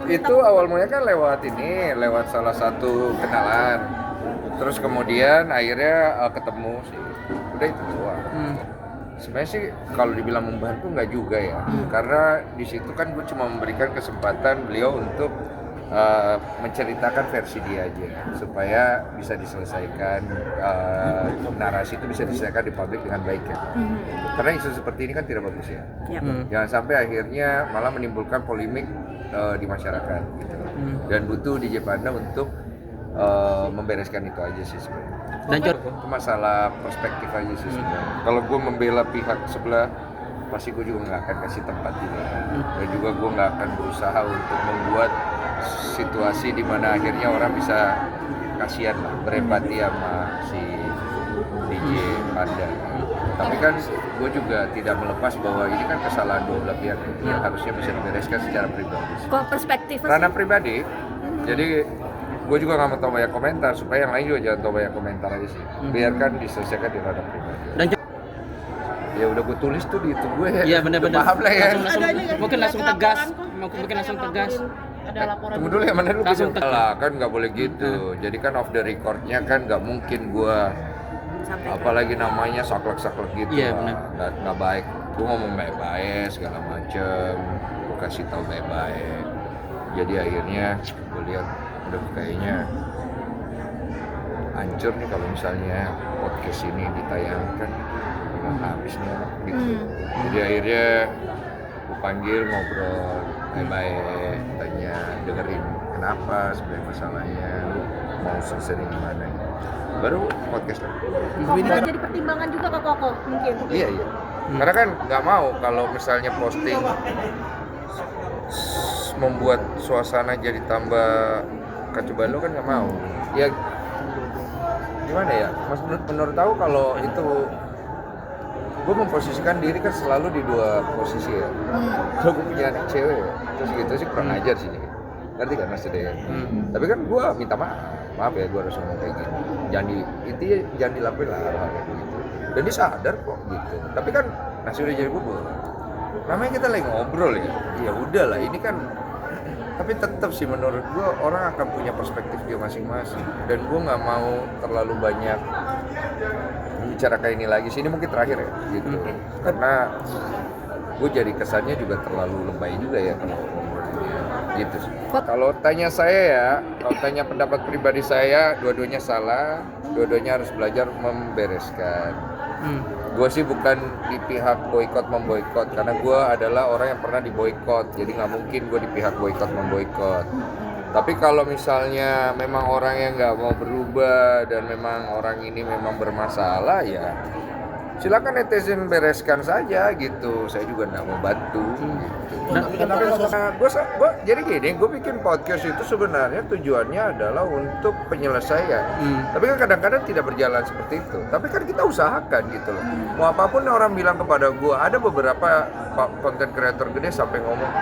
Itu awal mulanya kan lewat salah satu kenalan. Terus kemudian akhirnya ketemu sih. Udah itu doang. Sebenarnya sih kalau dibilang membantu nggak juga ya. Karena di situ kan gue cuma memberikan kesempatan beliau untuk menceritakan versi dia aja supaya bisa diselesaikan, narasi itu bisa diselesaikan di publik dengan baik ya. Karena isu seperti ini kan tidak bagus ya. Jangan sampai akhirnya malah menimbulkan polemik di masyarakat gitu. Dan butuh DJ Panda untuk membereskan itu aja sih sebenarnya. Dan Itu masalah perspektif aja sih sebenarnya. Kalau gue membela pihak sebelah, pasti gue juga nggak akan kasih tempat juga. Dan juga gue nggak akan berusaha untuk membuat situasi di mana akhirnya orang bisa kasihan lah, berempati sama si DJ Panda. Tapi kan gue juga tidak melepas bahwa ini kan kesalahan dua belah pihak yang harusnya bisa dibereskan secara pribadi. Kok perspektif Ranah pribadi, jadi gue juga nggak mau tahu banyak komentar supaya yang lain juga jangan tahu banyak komentar aja sih. Biarkan diselesaikan di ranah pribadi. dan Ya udah gue tulis tuh di itu gue ya. iya benar-benar. Paham lah ya. Mungkin langsung tegas. Mungkin langsung tegas. Ada laporan. Tunggu dulu ya, mana lu Langsung bisa lah kan nggak boleh gitu. Jadi kan off the recordnya kan nggak mungkin gue apalagi namanya saklek-saklek gitu. Iya, lah. benar. Nggak baik. Gue ngomong baik-baik segala macem. Gue kasih tahu baik-baik. Jadi akhirnya gue lihat udah kayaknya hancur nih kalau misalnya podcast ini ditayangkan. Habis nih anak gitu. Jadi akhirnya gue panggil ngobrol baik-baik, tanya dengerin kenapa sebenarnya masalahnya, lu mau selesai gimana, baru podcast lagi. Jadi pertimbangan juga ke Koko mungkin. Iya. Karena kan nggak mau kalau misalnya posting membuat suasana jadi tambah kacau balau kan nggak mau. Ya gimana ya, Mas menurut tahu kalau itu gue memposisikan diri kan selalu di dua posisi ya. Kalau gue punya anak cewek ya, terus gitu sih kurang ajar sih nih. Ngerti kan maksudnya? Tapi kan gue minta maaf ya, gue harus ngomong kayak gini. Intinya jangan dilakuin lah hal-hal kayak gitu. Dan dia sadar kok gitu. Tapi kan nasi udah jadi bubur. Namanya kita lagi ngobrol ya. Ya udahlah, ini kan. Tapi tetap sih menurut gue orang akan punya perspektif dia masing-masing. Dan gue nggak mau terlalu banyak bicara kayak ini lagi sih, ini mungkin terakhir ya gitu. Karena gue jadi kesannya juga terlalu lebay juga ya kalau ngobrolnya gitu sih. Kalau tanya saya ya, kalau tanya pendapat pribadi saya, dua-duanya salah, dua-duanya harus belajar membereskan. Gue sih bukan di pihak boykot memboykot, karena gue adalah orang yang pernah diboykot, jadi nggak mungkin gue di pihak boykot memboykot. Tapi kalau misalnya memang orang yang nggak mau berubah dan memang orang ini memang bermasalah, ya silakan netizen bereskan saja gitu. Saya juga nggak mau bantu. Gitu. Gue jadi gini, gue bikin podcast itu sebenarnya tujuannya adalah untuk penyelesaian. Tapi kan kadang-kadang tidak berjalan seperti itu. Tapi kan kita usahakan gitu loh. Mau apapun orang bilang kepada gue, ada beberapa content creator gede sampai ngomong,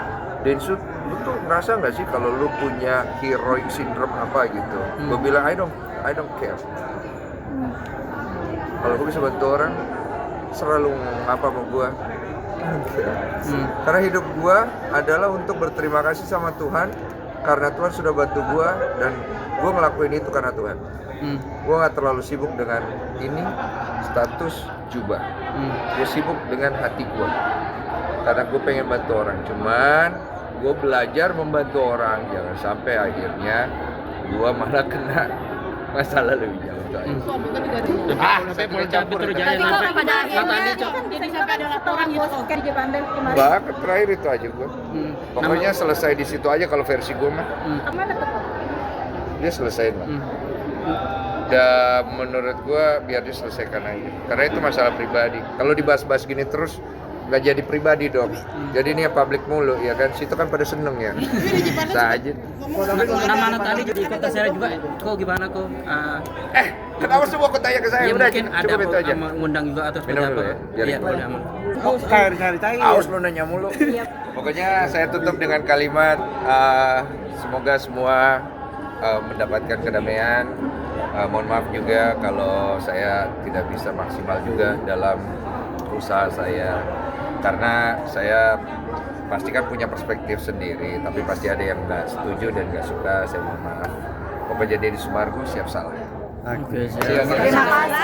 Densu, lu tuh ngerasa nggak sih kalau lu punya heroic syndrome apa gitu? Gue bilang I don't care. Kalau gue bisa bantu orang, selalu ngomong apa sama gue. Karena hidup gue adalah untuk berterima kasih sama Tuhan karena Tuhan sudah bantu gue dan gue ngelakuin itu karena Tuhan. Gue nggak terlalu sibuk dengan ini status jubah. Gue sibuk dengan hati gue karena gue pengen bantu orang. Cuman gue belajar membantu orang, jangan sampai akhirnya gue malah kena masalah lebih jauh. Sampai boleh campur jangan Tapi kok pada akhirnya Jadi sampai ada laporan gitu ke DJ Panda kemarin. Bahkan terakhir itu aja gue. Pokoknya selesai di situ aja kalau versi gue mah. Kemana tuh? Dia selesaiin lah. Dan menurut gue biar diselesaikan aja. Karena itu masalah pribadi. Kalau dibahas-bahas gini terus nggak jadi pribadi dong. Jadi ini ya publik mulu ya kan. Situ kan pada seneng ya. Bisa aja. Nama tadi jadi ikut acara juga. Kok gimana kok? Kenapa semua kau tanya ke saya? Ya Udah mungkin ada cukup itu aja. mengundang juga atau Minum dulu ya, biar Iya, ikut. udah aman. Aus lu nanya mulu. Pokoknya saya tutup dengan kalimat semoga semua mendapatkan kedamaian. Mohon maaf juga kalau saya tidak bisa maksimal juga dalam usaha saya karena saya pasti kan punya perspektif sendiri, tapi pasti ada yang nggak setuju dan nggak suka. Saya mohon maaf. Bapak jadi di Sumargo siap salah. Oke, Terima kasih. Terima kasih.